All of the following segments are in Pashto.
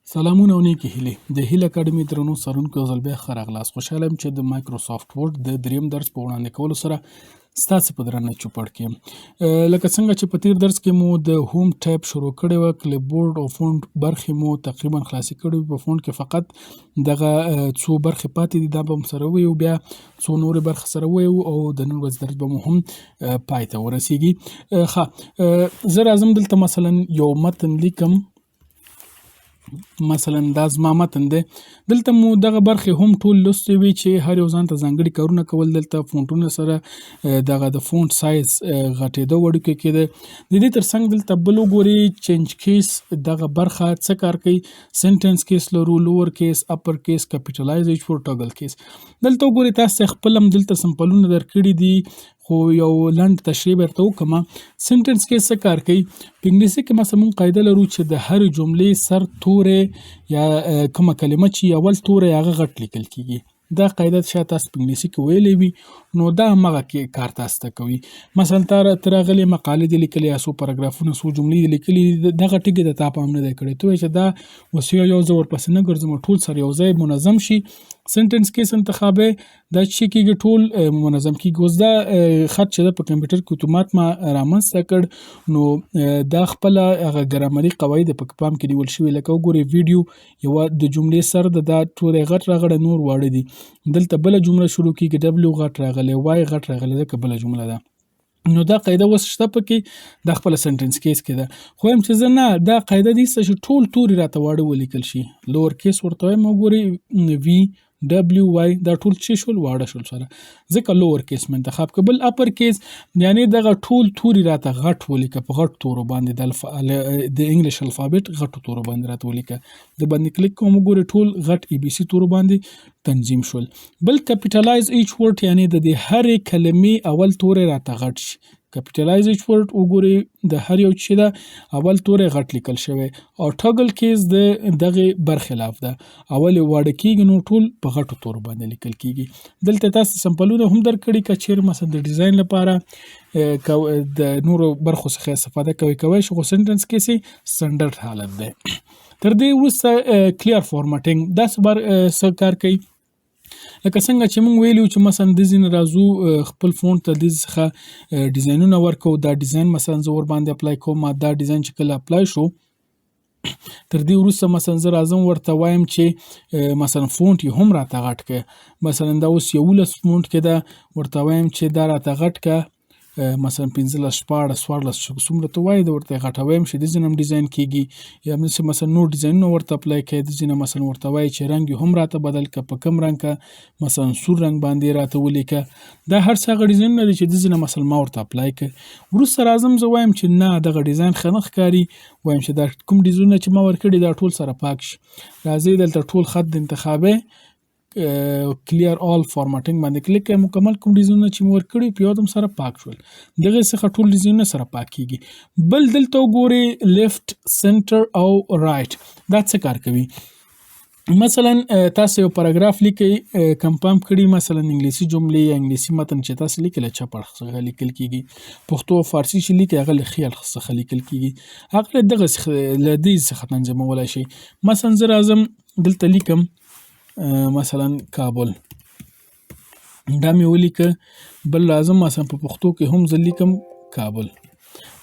سلامونه او نیکې هیلې د هیل اکاډمي درنو څارونکو یو ځل بیا ښه راغلاست. خوشحاله یم چې د مایکروسافټ ورډ د دریم درس په وړاندې کولو سره ستاسې په درنه چوپړ کې یم. لکه څنګه چې په تیر درس کې مو د هوم ټیب شروع کړې وه، کلیپ بورډ او فونټ برخې مو تقریبا خلاصې کړې وې. په فونټ کې فقط دغه څو برخې پاتې دي، دا به هم سره وویو، بیا څو نورې برخې سره وویو او د نن ورځې درس به مو هم پای ته ورسیږي. زه راځم دلته مثلا یو متن لیکم، مثلا دا زما متن دی. دلته مو دغه برخې هم ټول لوستې وي چې هر یو ځان ته ځانګړي کارونه کول. دلته فونټونه سره دغه د فونټ سایز غټېده وړوکی کېده. د دې ترڅنګ دلته بل وګورئ چینج کیس دغه برخه څه کار کوي. سنټنس کیس لرو، لوور کیس، اپر کیس، کپیټلایز ایچ فور، ټاګل کیس. دلته وګورئ تاسو خپل هم دلته سمپلونه درکړي دي، خو یو لنډ تشریح به درته وکړم. سنټنس کې څه کار کوي؟ په انګلیسي کې مثلا موږ قاعده لرو چې د هرې جملې سر توری یا کومه کلمه چې اول توری هغه غټ لیکل کیږي. دا قاعده شاید تاسو په انګلیسي کې ویلې وي، نو دا همغه کې کار تاسو ته کوي. مثلا ته راغلې مقالې دې لیکلې یا څو پاراګرافونه څو جملې دې لیکلي، دغه ټکي د تا پام نه دی کړی. ته وایې چې دا اوس یو زه ورپسې نه ګرځم، ټول سره یو ځای منظم شي. سنټنس کیس انتخابی دا چې کېږي ټول منظم کېږي. اوس دا خط چې ده په کمپیوټر کې اتومات ما رامنځته کړ، نو دا خپله هغه ګرامري قواعد په پام کې نیول شوي. لکه وګورئ ویډیو یوه د جملې سر د دا توری غټ راغلی، نور واړه دي. دلته بله جمله شروع کېږي، ډبلیو غټ راغلی، وای غټ راغلی، ځکه بله جمله ده. نو دا قاعده اوس شته پکې، دا خپله سنټنس کیس کې ده. خو وایم چې زه نه، دا قاعده دې ایسته چې ټول توري راته واړه ولیکل شي. لوور کیس ورته وایم، وګورئ وي ډبلیو وای دا ټول چې شول واړه شول سره، ځکه لوور کیس مې انتخاب کړ. بل اپر کیس یعنې دغه ټول توري راته غټ ولیکه، په غټ تورو باندې د انګلیش الفابیت غټو تورو باندې راته ولیکه. د باندې کلیک کوم، وګورئ ټول غټ ای بي سی تورو باندې تنظیم شول. بل کپیټلایز ایچ ورډ یعنې د دې هرې کلمې اول توری راته غټ شي. کپیټلایز ایچ ورډ وګورئ د هر یو چې ده اول توری غټ لیکل شوی. او ټاګل کیس د دغې برخلاف ده، اول یې واړه کېږي، نو ټول په غټو تورو باندې لیکل کېږي. دلته تاسو سمپلونه هم درکړي، که چیرې مثلا د ډیزاین لپاره د نورو برخو څخه استفاده کوئ شو، خو سنټنس کیس یې سټنډرډ حالت دی. تر دې وروسته کلیر فارمټینګ دا څه کار کوي؟ لکه څنګه چې موږ ویلو چې مثلا د ځینې راځو خپل فونټ ته د څخه ډیزاینونه ورکو، دا ډیزاین مثلا زه ورباندې اپلای کوم. دا ډیزاین چې کله اپلای شو، تر دې وروسته مثلا زه راځم ورته وایم چې مثلا فونټ یې هم راته غټ کړه. مثلا دا اوس 11 فونټ کې ده، ورته وایم چې دا راته غټ کړه، مثلا 15 14 14 څومره ته وایي د ورته غټویم چې د ځینې هم ډیزاین کېږي. یا همداسې مثلا نور ډیزاینونه ورته اپلای کوي. د ځینې مثلا ورته وایي چې رنګ یې هم راته بدل کړه، په کوم رنګ که مثلا سور رنګ باندې راته ولیکه. دا هر څه هغه ډیزاینونه دي چې د ځینې مثلا ما ورته اپلای کړه. وروسته راځم زه وایم چې نه دغه ډیزاین ښه نه ښکاري، وایم چې دا کوم ډیزاینونه چې ما ورکړي دا ټول سره پاک شي. راځئ دلته ټول خط د انتخابی کلیر آل فارمټینګ باندې کلیک کوئ. مکمل کوم ډیزاینونه چې مو ورکړي په یو دم سره پاک شول. دغې څخه ټول ډیزاینونه سره پاک کېږي. بل دلته وګورئ لیفت، سنټر او رایټ دا څه کار کوي؟ مثلا تاسو یو پاراګراف لیکئ، کمپام کړي مثلا انګلیسي جملې یا انګلیسي متن چې تاسو لیکئ له چپ اړخ څخه لیکل کېږي. پښتو او فارسي چې لیکئ هغه له ښي اړخ څخه لیکل کېږي. هغه له دې څخه تنظیمولی شئ. مثلا زه راځم دلته لیکم مثلا کابل، دا مې ولیکه. بل راځم مثلا په پښتو کې هم زه لیکم کابل،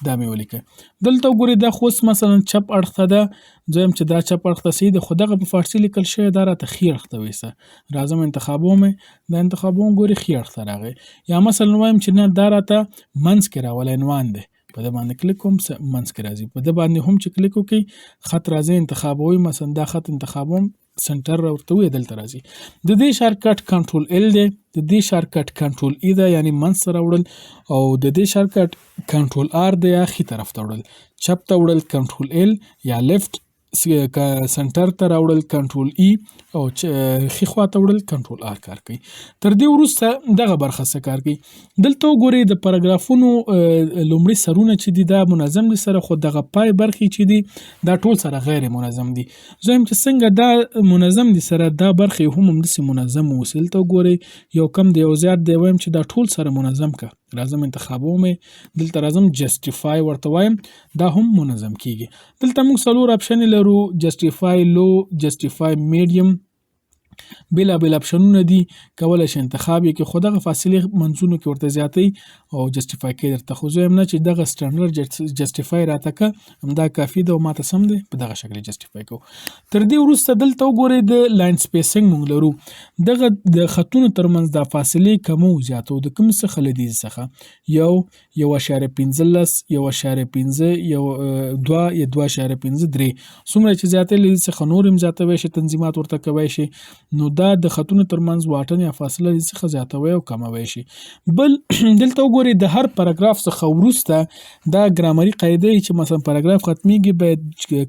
دا مې ولیکه. دلته وګورئ دا خو اوس مثلا چپ اړخ ته ده، زه یم چې دا چپ اړخ ته صحیح ده، خو دغه په فارسي لیکل شوی دا راته ښي اړخ ته ویسه. راځم انتخابوم، دا انتخابوم ګورئ ښي اړخ ته راغی. یا مثلا وایم چې نه دا راته منځ کې راولی عنوان دی، په ده باندې کلیک کوم منځ کې راځي. په ده باندې هم چې کلیک وکړئ خط راځي انتخابوي، مثلا دا خط انتخابوم، سنټر ورته وی دلته راځي. د دې شارټکټ کنټرول ال دی، د دې شارټکټ کنټرول ای ده یعنی منځ ته راوړل، او د دې شارټکټ کنټرول آر دی یا ښي طرف ته وړل. چپ ته وړل کنټرول ال، یا لیفت سنټر ته راوړل کنټرول ای، او ښي خوا ته وړل کنټرول آر کار کوي. تر دې وروسته دغه برخه څه کار کوي؟ دلته وګورئ د پاراګرافونو لومړي سرونه چې دي دا منظم دي سره، خو دغه پای برخې چې دي دا ټول سره غیر منظم دي. زه وایم چې څنګه دا منظم دي سره دا برخې هم همداسې منظم واوسي. دلته وګورئ یو کم دی یو زیات دی، وایم چې دا ټول سره منظم که. راځم انتخابوم دلته راځم جسټیفای ورته وایم دا هم منظم کیږي. دلته موږ 4 اپشن لرو جسټیفای لو، جسټیفای میډیم، بیلابیل اپشنونه دي کولای شي انتخاب یې کړي خو دغه فاصلې منځونو کې ورته زیاتوي او جسټیفای کوي درته خو زه وایم نه چې دغه سټنډرډ جسټیفای راته که همدا کافي ده او ماته سم دی په دغه شکل جسټیفای کوو. تر دې وروسته دلته وګورئ د لاین سپیسینګ موږ لرو دغه د خطونو ترمنځ دا فاصلې کمو زیاتو د کوم څخه له دې څخه 1.15 1.5 2 یا 2.5 3 څومره چې زیاتې له دې څخه نور هم زیاتوی شي تنظیمات ورته کوی شي نو دا د خطونو ترمنځ واټن یا فاصله دې څخه زیاتوی او کموی شي. بل دلته وګورئ د هر پاراګراف څخه وروسته دا ګرامري قاعده چې مثلا پاراګراف ختمیږي باید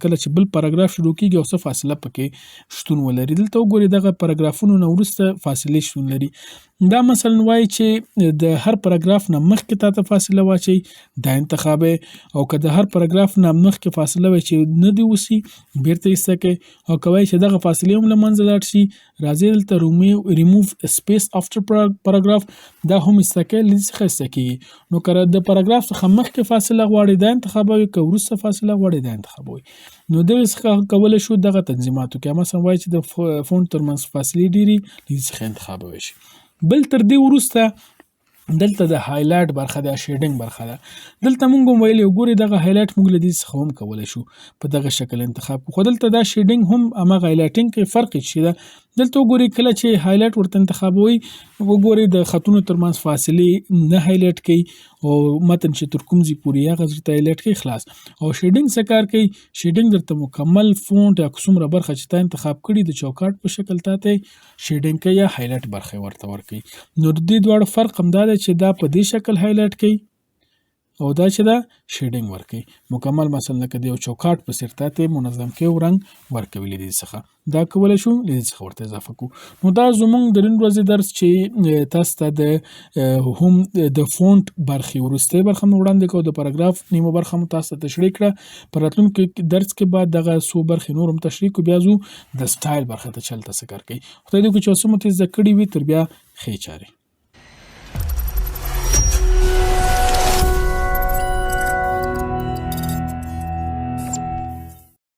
کله چې بل پاراګراف شروع کیږي او څه فاصله پکې شتون ولري. دلته وګورئ دغه پاراګرافونو نه وروسته فاصلې شتون لري. دا مثلا وایي چې د هر پاراګراف نه مخکې تاته فاصله واچوي دا انتخابی او که د هر پاراګراف نه مخکې فاصله وي چې نه دې وسي بیرته ایسته کړئ او که وایي چې دغه فاصلې هم له منځه لاړ شي راځئ دلته ریموو سپیس افټر پاراګراف دا هم ایسته کړئ له دې څخه ایسته کېږي. نو که د پاراګراف څخه مخکې فاصله غواړئ دا انتخابوئ که وروسته فاصله غواړئ دا انتخابوئ. نو دغې څخه کولی شو دغه تنظیماتو کې مثلا وایي چې د فونټ ترمنځ فاصلې ډېرې له دې څخه انتخابوی شي. بل تر دې وروسته دلته د هایلایټ برخه ده شیډینګ برخه ده دلته مونږ هم ویلي وګورئ دغه هایلایټ مونږ له دې څخه هم کولی شو په دغه شکل انتخاب کړو خو دلته دا شیډینګ هم هماغه هایلایټینګ کې فرق هېڅ شي ده. دلته وګورئ کله چې هایلایټ ورته انتخابوئ وګورئ د خطونو ترمنځ فاصلې نه هایلایټ کوي او متن چې تر کوم ځای پورې هغه ځای ته هایلایټ کوي خلاص. او شیډینګ څه کار کوي شیډینګ درته مکمل فونټ یا څومره برخه چې تا انتخاب کړي د چوکاټ په شکل تاته شیډینګ کوي یا هایلایټ برخه ورته ورکوي. نو د دې دواړو فرق همدا دی چې دا په دې شکل هایلایټ کوي او دا چې دا شیډینګ ورکوي مکمل مثلا لکه د یو چوکاټ په څیر تاته منظم کوي او رنګ ورکوي له دې څخه دا کولی شو له دې څخه ورته اضافه کړو. نو دا زموږ د نن ورځې درس چې تاسو ته د هم د فونټ برخې وروستۍ برخه مو وړاندې کړو د پاراګراف نیمه برخه مو تاسو ته تشریح کړه په راتلونکي درس کې بعد دغه څو برخې نور هم تشریح کړو بیا ځو د سټایل برخه ته چلته څه کار کوي. خدای دې وکړي چې اوس مو ته زده کړي وي تر بیا ښې چارې.